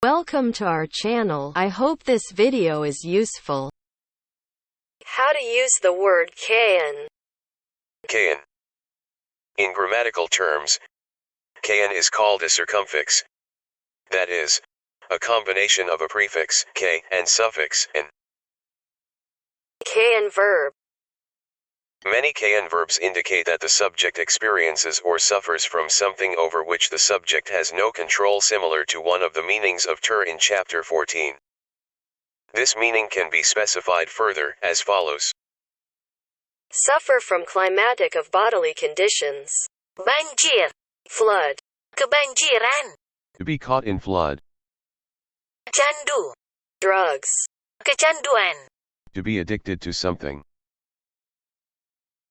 Welcome to our channel. I hope this video is useful. How to use the word can. Can. In grammatical terms, can is called a circumfix. That is, a combination of a prefix, k, and suffix, n. Can verb. Many can verbs indicate that the subject experiences or suffers from something over which the subject has no control, similar to one of the meanings of ter in chapter 14. This meaning can be specified further, as follows. Suffer from climatic of bodily conditions. Banjir. Flood. Kebanjiran. To be caught in flood. Candu. Drugs. Kecanduan. To be addicted to something.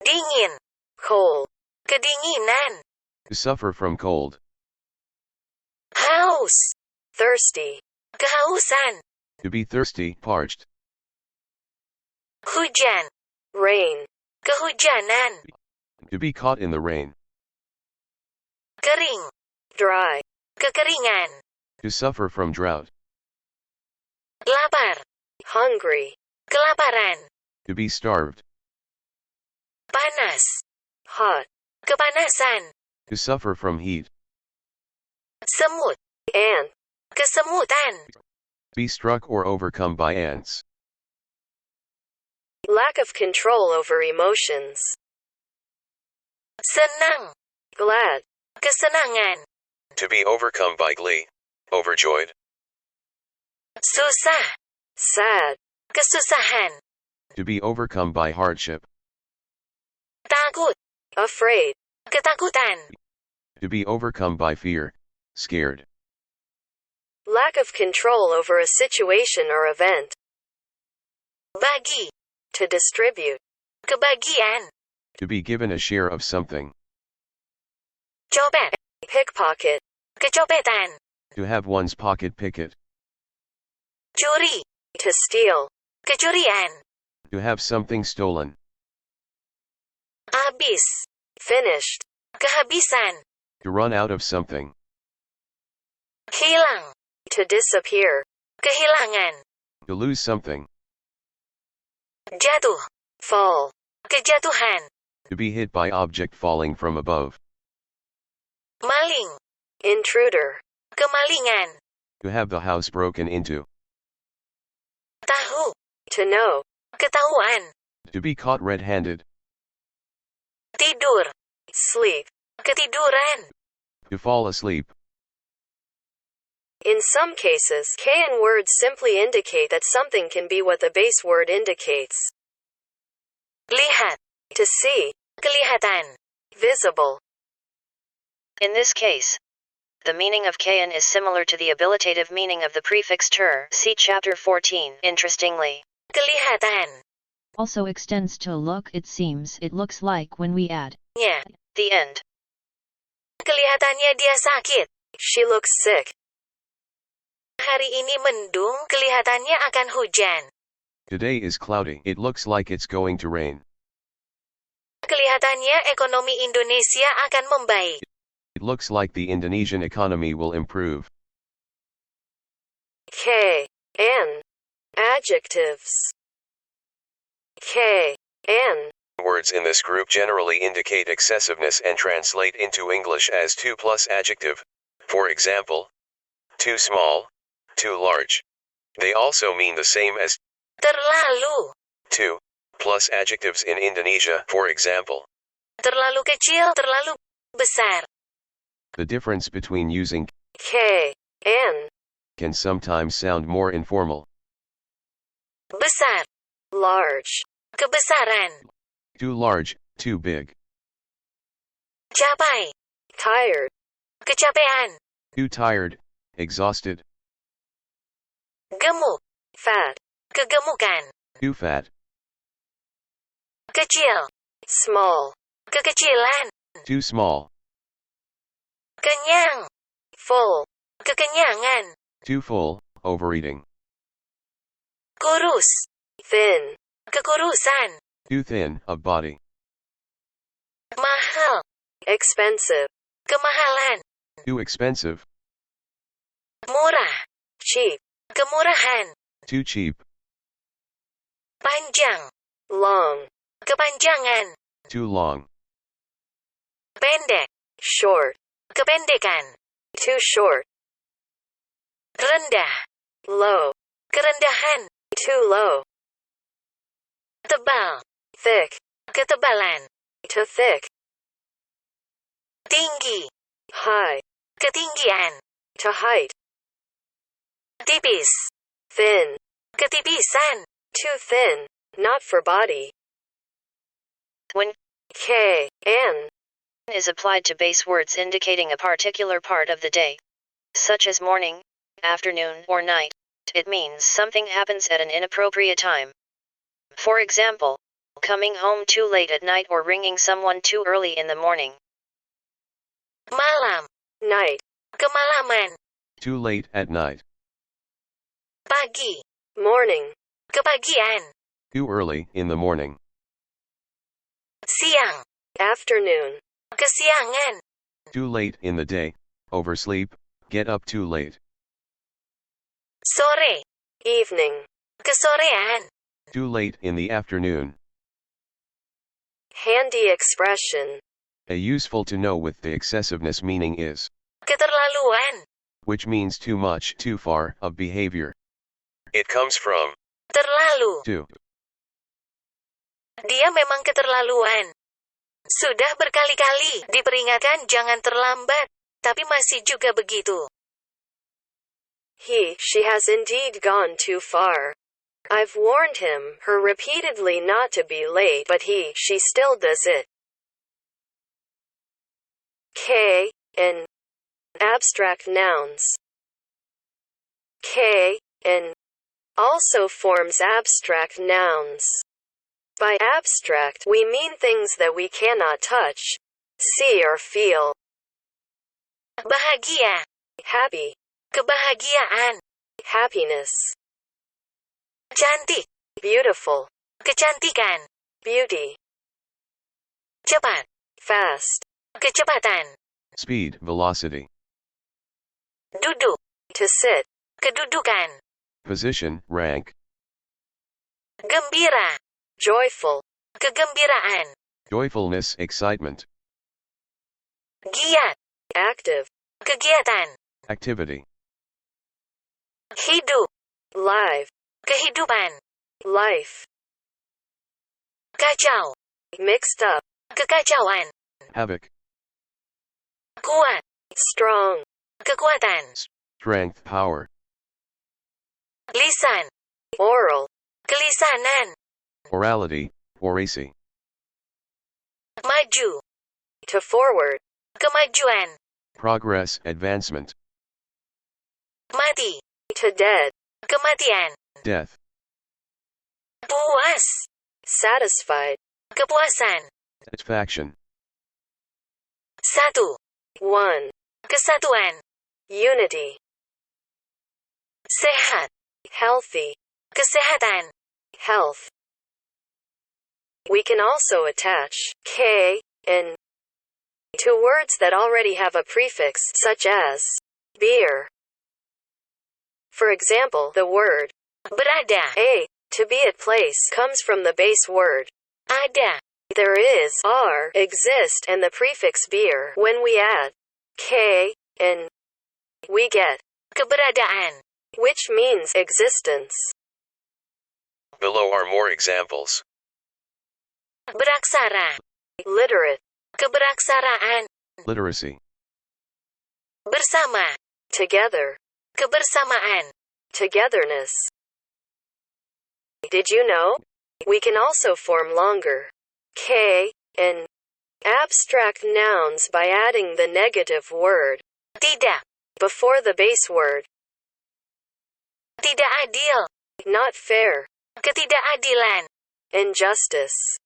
Dingin. Cold. Kedinginan. To suffer from cold. Haus. Thirsty. Kehausan. To be thirsty, parched. Hujan. Rain. Kehujanan. To be caught in the rain. Kering. Dry. Kekeringan. To suffer from drought. Lapar. Hungry. Kelaparan. To be starved. Panas. Hot. Kepanasan. To suffer from heat. Semut. Ant. Kesemutan. Be struck or overcome by ants. Lack of control over emotions. Senang. Glad. Kesenangan. To be overcome by glee. Overjoyed. Susah. Sad. Kesusahan. To be overcome by hardship. Takut. Afraid. Ketakutan. To be overcome by fear. Scared. Lack of control over a situation or event. Bagi. To distribute. Kebagian. To be given a share of something. Copet. Pickpocket. Kecopetan. To have one's pocket picket. Curi. To steal. Kecurian. To have something stolen. Habis. Finished. Kehabisan. To run out of something. Hilang. To disappear. Kehilangan. To lose something. Jatuh. Fall. Kejatuhan. To be hit by object falling from above. Maling. Intruder. Kemalingan. To have the house broken into. Tahu. To know. Ketahuan. To be caught red-handed. Tidur. Sleep. Ketiduran. To fall asleep. In some cases, can words simply indicate that something can be what the base word indicates. Lihat. To see. Kelihatan. Visible. In this case, the meaning of can is similar to the abilitative meaning of the prefix ter, see chapter 14. Interestingly, Kelihatan. Also extends to look. It seems, it looks like when we add Nya. the end. Kelihatannya dia sakit. She looks sick. Hari ini mendung, kelihatannya akan hujan. Today is cloudy. It looks like it's going to rain. Kelihatannya ekonomi Indonesia akan membaik. It looks like the Indonesian economy will improve. K. N. Adjectives. K. N. Words in this group generally indicate excessiveness and translate into English as too plus adjective. For example, too small, too large. They also mean the same as Terlalu. too plus adjectives in Indonesia, for example. Terlalu kecil, terlalu besar. The difference between using K. N. can sometimes sound more informal. Besar. Large. Kebesaran. Too large, too big. Capai. Tired. Kecapean. Too tired, exhausted. Gemuk. Fat. Kegemukan. Too fat, Kecil. Small. Kekecilan. too small. Kenyang. Full. Kekenyangan. Too full, overeating. Kurus. Thin. Kekurusan. Too thin, of body. Mahal. Expensive. Kemahalan. Too expensive. Murah. cheap, kemurahan. Too cheap. Panjang, long, kepanjangan. Too long. Pendek, short, kependekan. Too short. Rendah, low, kerendahan. Too low. Tebal, thick, ketebalan. Too thick. Tinggi, high, ketinggian. To height. Tipis, thin, ketipisan. Too thin, not for body. When K, N is applied to base words indicating a particular part of the day, such as morning, afternoon, or night, it means something happens at an inappropriate time. For example, coming home too late at night or ringing someone too early in the morning. Malam, night, kemalaman. Too late at night. Pagi, morning, kepagian. Too early in the morning. Siang, afternoon, kesiangan. Too late in the day. Oversleep. Get up too late. Sore, evening, kesorean. Too late in the afternoon. Handy expression. A useful to know with the excessiveness meaning is, Keterlaluan, which means too much, too far, of behavior. It comes from terlalu. Too. Dia memang keterlaluan. Sudah berkali-kali diperingatkan jangan terlambat, tapi masih juga begitu. She has indeed gone too far. I've warned him, her repeatedly not to be late, but she still does it. K, N. Abstract nouns. K, N. Also forms abstract nouns. By abstract, we mean things that we cannot touch, see or feel. Bahagia, happy. Kebahagiaan, happiness. Cantik, beautiful. Kecantikan, beauty. Cepat, fast. Kecepatan. Speed, velocity. Duduk, to sit. Kedudukan. Position, rank. Gembira, joyful. Kegembiraan. Joyfulness, excitement. Giat, active. Kegiatan. Activity. Hidup, live. Kehidupan, life. Kacau, mixed up. Kekacauan. Havoc. Kuat, strong. Kekuatan. Strength, power. Lisan, oral. Kelisanan. Orality, oracy. Maju, to forward. Kemajuan. Progress, advancement. Mati, to dead. Kematian. Death. Puas, satisfied. Kepuasan. Satisfaction. Satu, one. Kesatuan. Unity. Sehat, healthy. Kesehatan. Health. We can also attach K, N to words that already have a prefix, such as beer. For example, the word berada, to be at place, comes from the base word ada. There is, are, exist, and the prefix beer. When we add K, N, we get keberadaan, which means existence. Below are more examples. Beraksara, literate. Keberaksaraan. Literacy. Bersama, together. Kebersamaan, togetherness. Did you know? We can also form longer K, N abstract nouns by adding the negative word tidak before the base word. Tidak adil, not fair. Ketidakadilan, injustice.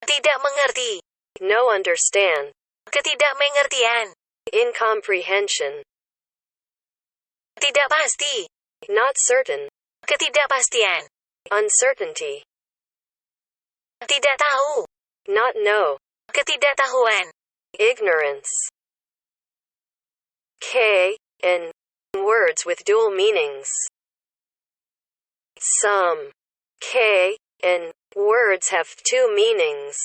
Tidak mengerti, no understand. Ketidakmengertian, incomprehension. Tidak pasti, not certain. Ketidakpastian, uncertainty. Tidak tahu, not know. Ketidaktahuan, ignorance. K, N words with dual meanings. Some K and words have two meanings.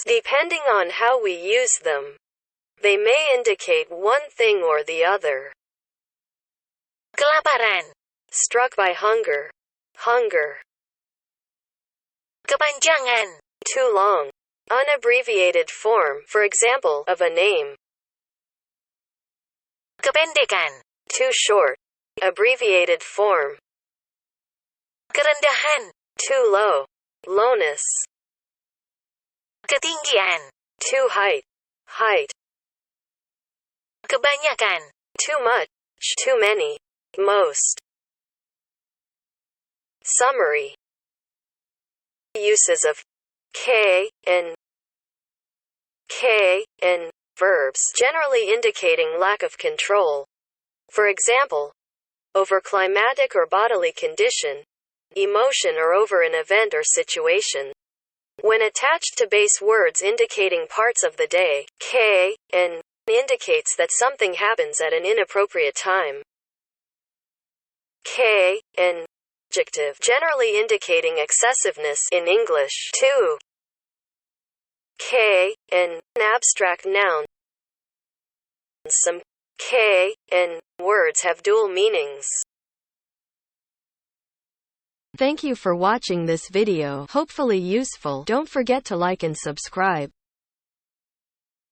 Depending on how we use them, they may indicate one thing or the other. Kelaparan, struck by hunger, hunger. Kepanjangan, too long, unabbreviated form, for example, of a name. Kependekan, too short, abbreviated form. Kerendahan, too low, lowness. Ketinggian, too height, height. Kebanyakan, too much, too many, most. Summary. Uses of K and verbs generally indicating lack of control. For example, over climatic or bodily condition, emotion, or over an event or situation. When attached to base words indicating parts of the day, K and indicates that something happens at an inappropriate time. K and adjective generally indicating excessiveness in English. 2. K and abstract noun. Some K and words have dual meanings. Thank you for watching this video. Hopefully useful. Don't forget to like and subscribe.